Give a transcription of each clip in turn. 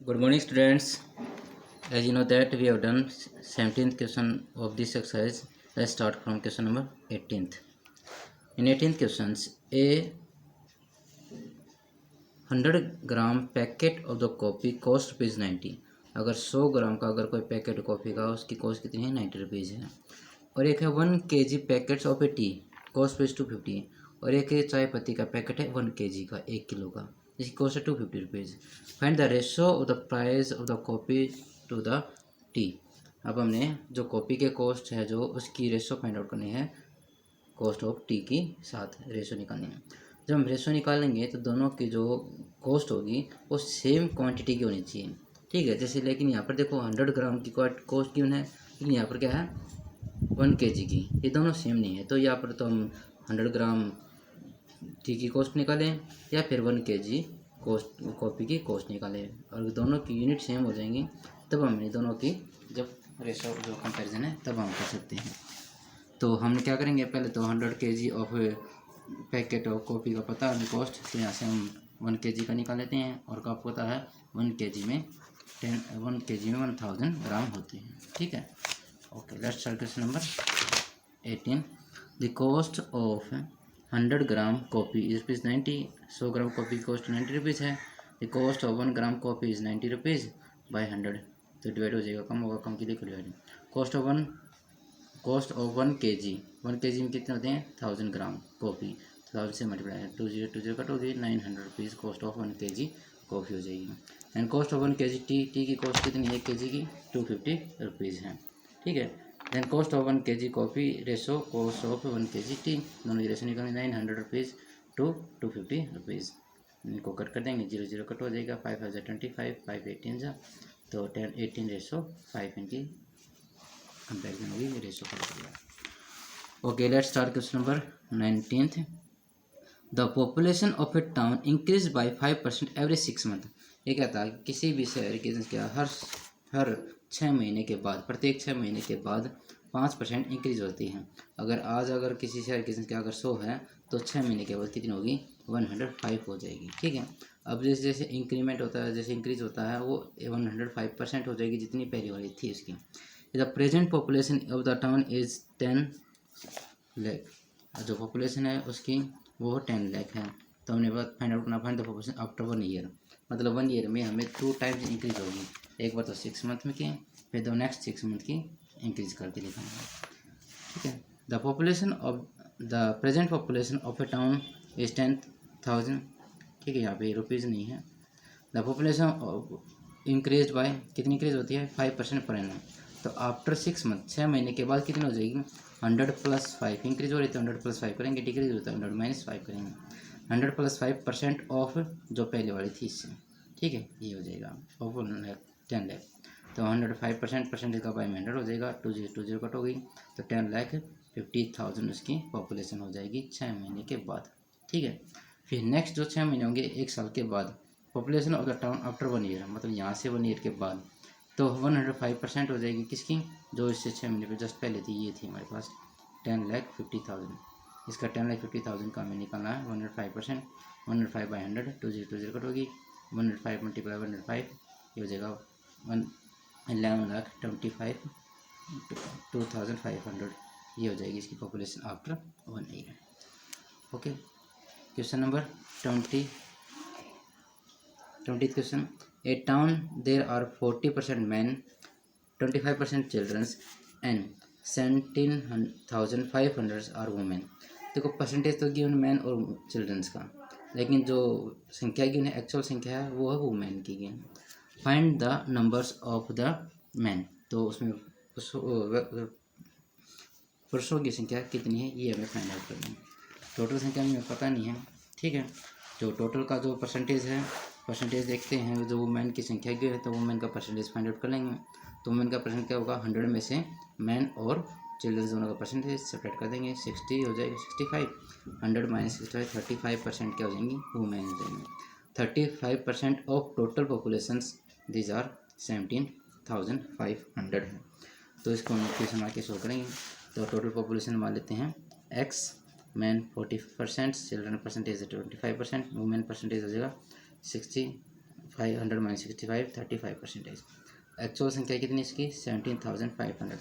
Good morning, students. As you know that we have done 17th question of this exercise. Let's start from question number 18th. In 18th questions, a 100 gram packet of the coffee cost rupees 90। अगर 100 ग्राम का अगर कोई packet coffee का उसकी cost कितनी है 90 rupees है। और एक है 1 kg packets of A T cost rupees 250। और एक चाय पत्ती का पैकेट है 1 kg का 1 किलो का जिसकी कॉस्ट है 250 rupees. Find the ratio of the price of the coffee to the tea. अब हमने जो कॉफ़ी के कॉस्ट है जो उसकी रेशो फाइंड आउट करनी है कॉस्ट ऑफ टी की साथ रेशो निकालनी है। जब हम रेशो निकालेंगे तो दोनों की जो कॉस्ट होगी वो सेम क्वांटिटी की होनी चाहिए, ठीक है। जैसे लेकिन यहाँ पर देखो 100 ग्राम की कॉस्ट क्यों है, लेकिन यहाँ पर क्या है 1 kg की, ये दोनों सेम नहीं है। तो यहाँ पर तो हम 100 ग्राम टी की कॉस्ट निकालें या फिर 1 kg कॉस्ट कॉफ़ी की कॉस्ट निकालें, और दोनों की यूनिट सेम हो जाएंगी तब हम दोनों की जब रेशो जो कंपैरिजन है तब हम कर सकते हैं। तो हम क्या करेंगे, पहले तो 100 kg of packet of coffee का पता है कॉस्ट, तो यहाँ से हम 1 kg का निकाल लेते हैं। और का पता है 1 kg में 1000 ग्राम होते हैं, ठीक है। Okay, let's start question number 18। The cost of 100 gram coffee is rupees 90। 100 gram coffee की कॉस्ट 90 रुपीज़ है। The cost of 1 gram coffee is 90 rupees by 100, तो डिवाइड हो जाएगा, कम होगा, कम के लिए divide. Cost of 1 kg, 1 kg में कितने होते हैं 1000 ग्राम कॉफ़ी, 1000 से मल्टीप्लाई 20 कट होगी 900 rupees cost of 1 kg coffee हो जाएगी। And cost of 1 kg T की कॉस्ट कितनी है 1 kg की 250 रुपीज़ है, ठीक है। Then cost of 1 kg coffee ratio cost of 1 kg tea, दोनों की रेशो निकालेंगे 900 रुपीज़ टू 250 रुपीज़। इनको कट कर देंगे, 0 कट हो जाएगा, 5 5 18 जा, तो 18 रेशो 5 इनकी कंपेरिजन होगी, रेशो कट हो गया। Okay, let's start question number 19th। The population of A town increase by 5% every 6 month. ये कहता है किसी भी शहर की जनसंख्या हर 6 महीने के बाद, प्रत्येक 6 महीने के बाद 5% इंक्रीज होती है। अगर किसी शहर की जनसंख्या अगर 100 है तो 6 महीने के बाद कितनी होगी 105 हो जाएगी, ठीक है। अब जैसे जैसे इंक्रीमेंट होता है, जैसे इंक्रीज होता है वो 105% हो जाएगी जितनी पहली वाली थी उसकी। The present population of the town is 10 lakh. जो पॉपुलेशन है उसकी वो 10 लाख है। तो हमने बात फाइंड आउट करना, find the population after 1 year, मतलब 1 ईयर में हमें 2 टाइम्स इंक्रीज होगी। एक बार तो 6 मंथ में की, फिर तो नेक्स्ट 6 मंथ की इंक्रीज करके लिखा है, ठीक है। The population of the present population of A town is 10,000, ठीक है। यहाँ पे रुपीज़ नहीं है। द पॉपुलेशन इंक्रीज बाय कितनी इंक्रीज होती है 5% पर एनम। तो आफ्टर 6 मंथ 6 महीने के बाद कितनी हो जाएगी 100 + 5 इंक्रीज हो रही है, तो 100 + 5 करेंगे, डिक्रीज होता है 100 - 5 करेंगे, 100 + 5% ऑफ जो पहले वाली थी इससे, ठीक है। ये हो जाएगा ऑफ 10 लाख। तो 105% परसेंटेज का बाई में 100 हो जाएगा, 20 कट हो गई, तो 10,50,000 उसकी पॉपुलेशन हो जाएगी 6 महीने के बाद, ठीक है। फिर नेक्स्ट जो 6 महीने होंगे 1 साल के बाद, population of the town after 1 year, मतलब यहाँ से 1 ईयर के बाद, तो 105% हो जाएगी किसकी, जो इससे 6 महीने पर जस्ट पहले थी, ये थी हमारे पास 10,50,000। इसका 10,50,000 का हमें निकालना है 105%, 105 बाई 100, 20 कट होगी, 105 × 105 ये हो जाएगा 11,25,2,500, ये हो जाएगी इसकी population after 1 year. Okay, question number 20th question. A town there are 40% man, 25% childrens and 17,500 are women. देखो परसेंटेज तो गिवन मैन और चिल्ड्रंस का, लेकिन जो संख्या गिवन है एक्चुअल संख्या है वो है वुमेन की given. Find the numbers of the man, तो उसमें पुरुषों की संख्या कितनी है ये हमें फाइंड आउट करनी है। टोटल संख्या हमें पता नहीं है, ठीक है। जो टोटल का जो परसेंटेज है, परसेंटेज देखते हैं, जो वुमेन की संख्या की है तो वुमेन का परसेंटेज फाइंड आउट कर लेंगे। तो वुमेन का परसेंट क्या होगा 100 में से मैन और चिल्ड्रंस दोनों का परसेंटेज सेपरेट कर देंगे, 60 हो जाएगा 65, 100 - 65 35% क्या हो जाएंगी वुमेन हो जाएंगी। 35% of total populations these are 17,500 है। तो इसको हम क्वेश्चन आके शो करेंगे। तो टोटल पॉपुलेशन मान लेते हैं x, man 40%, children percentage 25%, women percentage हो जाएगा 500 माइनस 65 35%। एक्चुअल संख्या कितनी इसकी 17,500।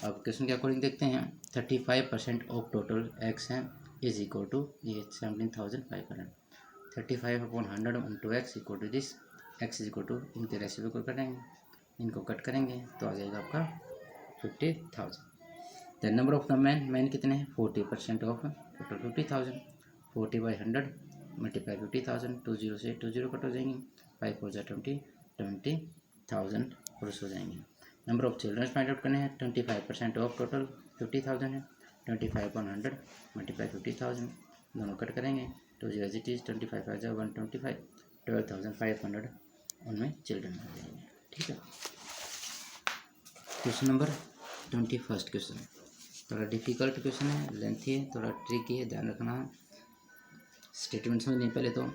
अब क्वेश्चन के अकॉर्डिंग देखते हैं 35% ऑफ टोटल एक्स है इज इक्वल टू ये 17,500। 35/100 into X equal to this X is equal to इनके रेसिपी को करेंगे, इनको कट करेंगे तो आ जाएगा आपका 50,000। The number of the man कितने हैं 40% ऑफ टोटल 50,000। 40/100 मल्टीप्लाई 50,000, 20 से 20 कट हो जाएंगे, 5 4 20 20,000 पुरुष हो जाएंगे। Number of children find out करने हैं 25% ऑफ टोटल 50,000 है। 25/100 मल्टीप्लाई 50,000, दोनों कट करेंगे, 20 एज इट इज 25 5 125, 12,500 उनमें चिल्ड्रन हो जाएंगे। ठीक है। क्वेश्चन नंबर 21 क्वेश्चन थोड़ा डिफिकल्ट क्वेश्चन है, लेंथी है, थोड़ा ट्रिकी है, ध्यान रखना है। स्टेटमेंट्स में नहीं, पहले तो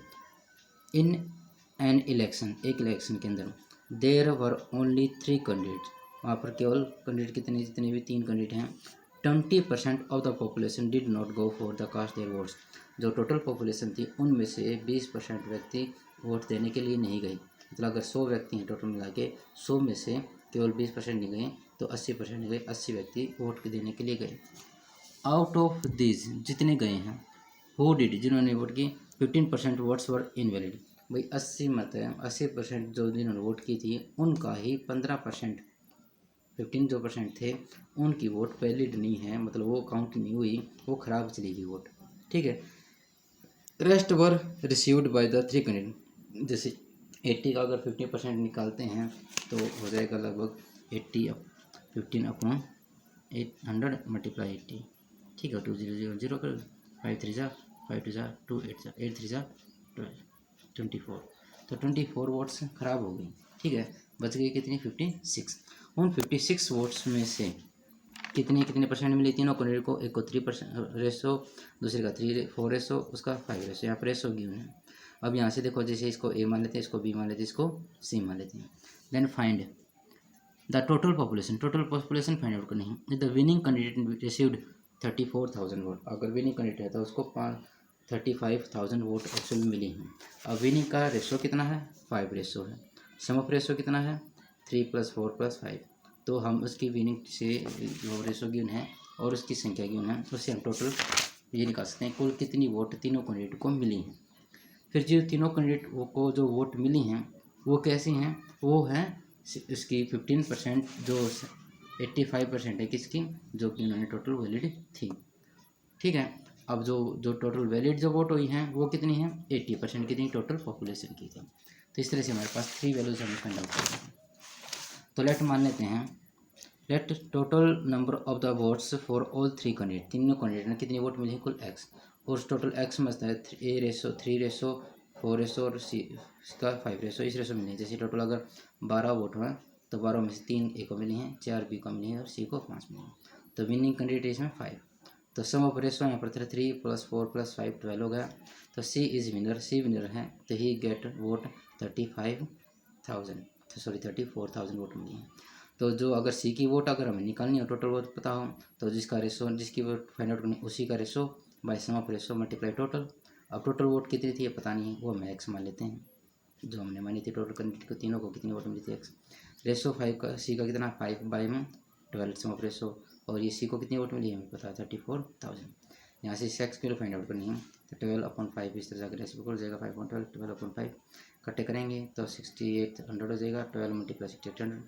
इन एन इलेक्शन, एक इलेक्शन के अंदर देयर वर ओनली 3 कैंडिडेट, वहाँ पर केवल कैंडिडेट कितने, जितने भी 3 कैंडिडेट हैं। 20% of the population did not go for the cast their votes, जो टोटल पॉपुलेशन थी उनमें से 20% व्यक्ति वोट देने के लिए नहीं गए। मतलब अगर 100 व्यक्ति हैं टोटल मिला के, 100 में से केवल 20% नहीं गए तो 80% गए, 80 व्यक्ति वोट देने के लिए गए। आउट ऑफ दिस जितने गए हैं, हु डिड, जिन्होंने वोट की, 15% वोट्स वर इनवैलिड, भाई 80 मत है, 80% जो जिन्होंने वोट की थी उनका ही 15%, 15 जो परसेंट थे उनकी वोट वैलिड नहीं है, मतलब वो काउंट नहीं हुई, वो खराब चली गई वोट। ठीक है। Rest were received by the 3 candidate, जैसे 80 का अगर 50% निकालते हैं तो हो जाएगा लगभग 80 15/800 मल्टीप्लाई 80। ठीक है, 2000 कर 5 3 जा 5 2 जा 2 8 जा 8 3 जा 24, तो 24 वोट्स खराब हो गई। ठीक है, बच गई कितनी 56। उन 56 वोट्स में से कितने परसेंट मिली तीनों कैंडिडेट को, एक को 3% रेशो, दूसरे का 4 रेशो, उसका 5 रेशो, यहाँ पर रेशो गिवन है। अब यहाँ से देखो, जैसे इसको ए मान लेते हैं, इसको बी मान लेते हैं, इसको सी मान लेते हैं। Then find the total population find out करनी है। The winning candidate received 34,000 vote, अगर विनिंग कैंडिडेट है तो उसको 35,000 वोट एक्चुअल मिली हैं। अब विनिंग का रेशो कितना है 5 रेशो है, सम ऑफ रेशो कितना है 3 + 4 + 5, तो हम उसकी विनिंग से जो रेशो गिवन है और उसकी संख्या गिवन है उससे हम टोटल ये निकाल सकते हैं कुल कितनी वोट तीनों कैंडिडेट को मिली हैं। फिर जो तीनों कैंडिडेट को जो वोट मिली हैं वो कैसी हैं, वो हैं इसकी 15%, जो 85% है किसकी, जो कि उन्होंने टोटल वैलिड थी। ठीक है। अब जो टोटल वैलिड जो वोट हुई हैं वो कितनी हैं 80% कितनी टोटल पॉपुलेशन की थी। तो इस तरह से हमारे पास 3 वैल्यूज हमें फाइंड आउट करनी है। तो लेट मान लेते हैं, late total number of the votes for all 3 candidate, तीनों कैंडिडेट ने कितनी वोट मिली है कुल x, और टोटल x में है 3 रेशो 4 रेशो और सी का 5 रेशो, इस रेशो मिली है। जैसे टोटल अगर 12 वोट हुए तो 12 में से 3 ए को मिली हैं, 4 बी को मिली हैं और सी को 5 मिली हैं, तो विनिंग कैंडिडेट इसमें 5। तो सम ऑफ रेशो यहाँ पर 3 + 4 + 5 12 हो गया, तो सी इज विनर, सी विनर है, तो ही गेट वोट 34,000 वोट मिली है। तो जो अगर सी की वोट अगर हमें निकालनी हो, टोटल वोट पता हो, तो जिसका रेशो, जिसकी वोट फाइंड आउट करनी उसी का ratio by sum of ratio multiply total. अब टोटल वोट कितनी थी ये पता नहीं है, वो हम एक्स मान लेते हैं, जो हमने मानी थी टोटल कैंडिडेट को तीनों को कितनी वोट मिली थी एक्स। रेशो 5 का, सी का कितना 5/12 सम ऑफ रेशो, और ये सी को कितनी वोट मिली है हमें पता है 34,000। यहाँ से एक्स की फाइंड आउट करनी है, तो 12/5 इस तरह जाकर रेसिपी हो जाएगा 5/12, 12/5 कटे करेंगे तो 6800 हो जाएगा, 12 × 6800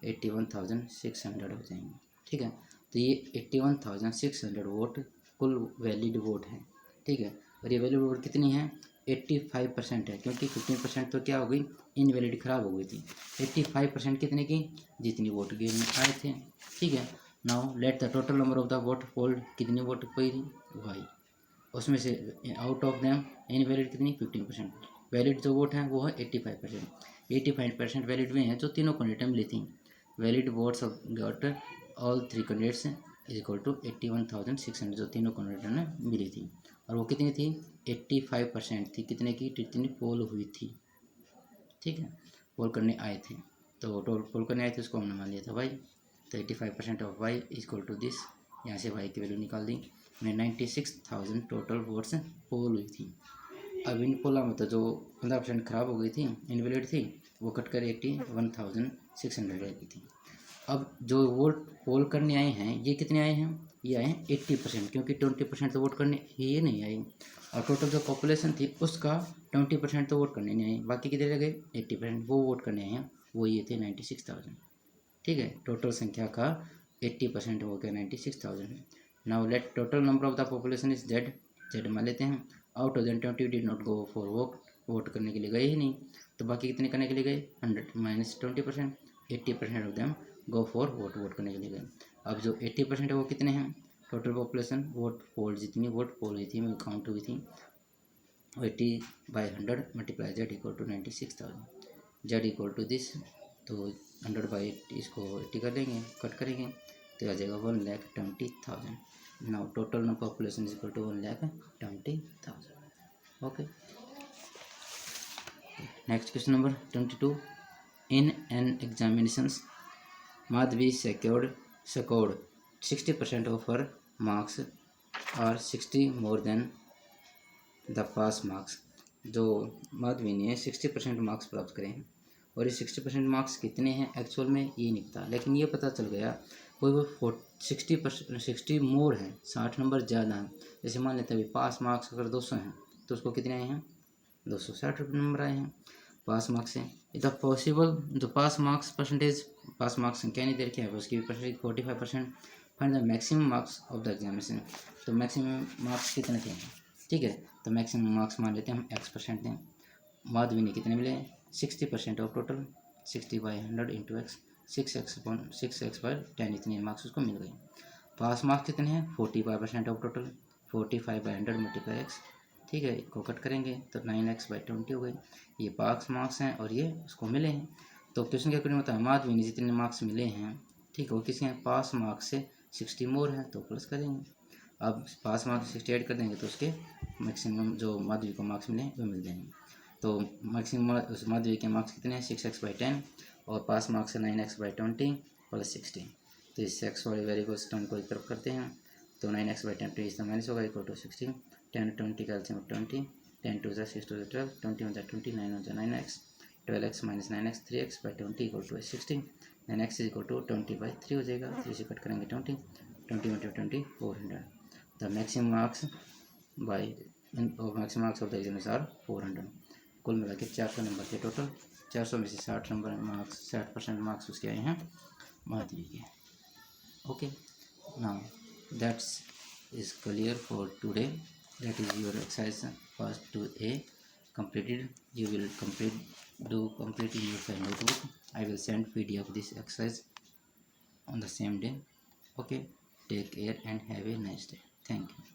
81,600 हो जाएंगे। ठीक है, तो ये 81,600 वोट कुल वैलिड वोट है। ठीक है, और ये वैलिड वोट कितनी है 85% है, क्योंकि 15% तो क्या हो गई इनवैलिड खराब हो गई थी। 85% कितने की, जितनी वोट गिवन आए थे। ठीक है, now let the total number of the vote polled, कितनी वोट पड़ी थी वाई, उसमें से आउट ऑफ देम इनवैलिड कितनी 15%, वैलिड जो वोट हैं वो है 85%। 85% वैलिड वे हैं जो तीनों कैंडिडेट मिली थी। Valid votes of got all 3 candidates is equal to 81,600 जो तीनों कैंडिडेट ने मिली थी, और वो कितनी थी 85% थी, कितने की जितनी पोल हुई थी। ठीक है, पोल करने आए थे, तो पोल करने आए थे उसको हमने मान लिया था वाई, तो 85% of y is equal to this, यहाँ से वाई की वैल्यू निकाल दी। 96,000 टोटल वोट्स पोल हुई थी। अब इनपोला मतलब जो 15% ख़राब हो गई थी, इनवैलिड थी, वो कट कर 81,600 रह गई थी। अब जो वोट पोल करने आए हैं ये कितने आए हैं, ये आए हैं 80%, क्योंकि 20% तो वोट करने ये नहीं आए, और टोटल जो पॉपुलेशन थी उसका 20% तो वोट करने नहीं आए, बाकी कितने रह गए 80%, वो वोट करने आए हैं, वो ये थे 96,000। ठीक है, टोटल संख्या का 80% हो गया 96,000। Now let total number of the population is z, z मान लेते हैं। Out of then 20 did not go for vote, vote करने के लिए गए ही नहीं, तो बाकी कितने करने के लिए गए 100 minus 20%, 80% of them go for vote, vote करने के लिए गए। अब जो 80% है वो कितने हैं, टोटल पॉपुलेशन वोट पोल जितनी वोट पोल हुई थी वो काउंट हुई थी 80/100 multiply z equal to 96,000, z equal to this, तो 100/80 इसको 80 कर लेंगे, कट करेंगे तो आ जाएगा 1,20,000। Now total population is equal to 1,20,000। Okay, next question number 22। In an examinations Madhavi secured 60% of her marks or 60 more than the pass marks. जो माधवी ने 60% मार्क्स प्राप्त करे हैं, और ये 60% मार्क्स कितने हैं एक्चुअल में ये नहीं पता, लेकिन ये पता चल गया कोई वो 60 मोर है, 60 नंबर ज़्यादा हैं। जैसे मान लेते हैं अभी पास मार्क्स अगर 200 हैं तो उसको कितने आए हैं 260 नंबर आए हैं पास मार्क्स से। द पॉसिबल जो pass marks percentage, pass marks संख्या नहीं दे रखी है उसकी percentage 45%। Find the maximum marks of the examination, तो मैक्सिमम मार्क्स कितने थे, ठीक है, तो मैक्सिमम मार्क्स मान लेते हैं हम X% हैं। माधवी ने कितने मिले 60% of total, 60/100 into x, 6x/10 इतने मार्क्स उसको मिल गए। पास मार्क्स कितने हैं 45% ऑफ टोटल, 45/100 मल्टीप्लाई एक्स, ठीक है, इसको कट करेंगे तो 9x/20 हो गई। ये पास मार्क्स हैं और ये उसको मिले हैं। तो क्वेश्चन क्या करना होता है, माधवी ने जितने मार्क्स मिले हैं, ठीक है, वो किसके हैं पास मार्क्स से 60 मोर है तो प्लस करेंगे। अब पास मार्क्स 60 ऐड कर देंगे तो उसके मैक्सिमम जो माधवी को मार्क्स मिले वो मिल जाएंगे। तो मैक्सिमम उस माधवी के मार्क्स कितने हैं 6x/10, और पास मार्क्स है 9x/20 प्लस 60। तो इससे एक्स वाली वेरी को टर्म को एक तरफ करते हैं तो 9x/10 इसका माइनस होगा इक्वल टू 60, 10 20 का LCM 20, 10 2 6 2 12, 20 1 20, 9 1 9x, 12x minus 9x, 3x/20 equal to 60, 9x equal to 20/3 हो जाएगा। तो इसे कट करेंगे 20 20 400। The maximum marks of the exams are 400। कुल मिला के 400 नंबर के टोटल, 400 में से 60 नंबर मार्क्स 60% मार्क्स उसके आए हैं माधवी के। Okay, now that's is clear for today, that is your exercise first two a completed. You will complete in your notebook. I will send PDF of this exercise on the same day. Okay, take care and have a nice day. Thank you.